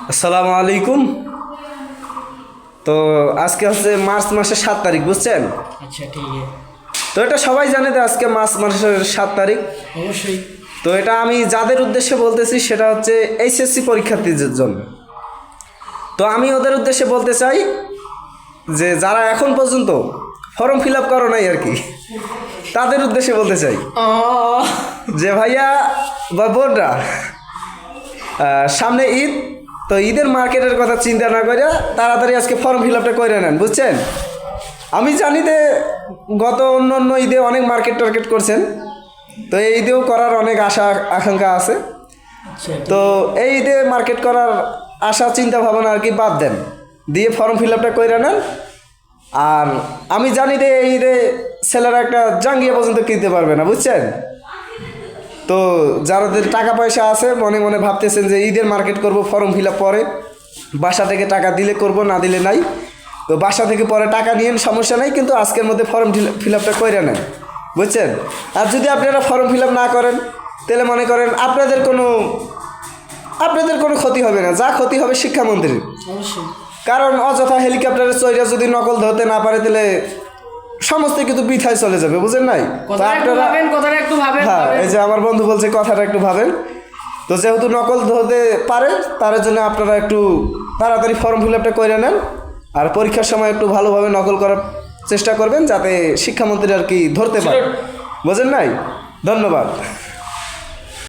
আসসালামু আলাইকুম। তো আজকে হচ্ছে মার্চ মাসের 7 তারিখ, বুঝছেন? আচ্ছা ঠিক আছে। তো এটা সবাই জানে যে আজকে মার্চ মাসের 7 তারিখ। অবশ্যই। তো এটা আমি যাদের উদ্দেশ্যে বলতেছি সেটা হচ্ছে এইচএসসি পরীক্ষার্থীদের জন্য। তো আমি ওদের উদ্দেশ্যে বলতে চাই যে যারা এখন পর্যন্ত ফর্ম ফিল আপ করো নাই আর কি, তাদের উদ্দেশ্যে বলতে চাই যে ভাইয়া বা বোনরা, সামনে ঈদ, তো ঈদের মার্কেটের কথা চিন্তা না করে তাড়াতাড়ি আজকে ফর্ম ফিল আপটা করে নেন, বুঝছেন? আমি জানি যে গত অন্য ঈদে অনেক মার্কেট টার্গেট করছেন, তো এই ঈদেও করার অনেক আশা আকাঙ্ক্ষা আছে। আচ্ছা তো এই ঈদে মার্কেট করার আশা চিন্তা ভাবনা আর কি বাদ দেন, দিয়ে ফর্ম ফিল আপটা করে নেন। আর আমি জানি যে এই ঈদে ছেলেরা একটা জাঙ্গিয়া পর্যন্ত কিনতে পারবে না, বুঝছেন? তো যাদের টাকা পয়সা আছে মনে মনে ভাবতেছেন যে ঈদের মার্কেট করব, ফর্ম ফিল আপ পরে বাসা থেকে টাকা দিলে করব, না দিলে নাই। তো বাসা থেকে পরে টাকা নিয়েন, সমস্যা নাই, কিন্তু আজকের মধ্যে ফর্ম ফিল আপটা করে নেন, বুঝছেন? আর যদি আপনারা ফর্ম ফিল আপ না করেন তাহলে মনে করেন আপনাদের কোনো ক্ষতি হবে না, যা ক্ষতি হবে শিক্ষামন্ত্রীর। অবশ্যই। কারণ অযথা হেলিকপ্টারের চইরা যদি নকল ধরতে না পারে তাহলে সমস্ত কিছু বৃথায় চলে যাবে, বুঝেন নাই? তো কথাটা একটু ভাবেন। হ্যাঁ, এই যে আমার বন্ধু বলছে কথাটা একটু ভাবেন। তো যেহেতু নকল ধরতে পারে তার জন্য আপনারা একটু তাড়াতাড়ি ফর্ম ফিল আপটা করে নেন, আর পরীক্ষার সময় একটু ভালোভাবে নকল করার চেষ্টা করবেন যাতে শিক্ষামন্ত্রী আর কি ধরতে পারে, বুঝেন নাই? ধন্যবাদ।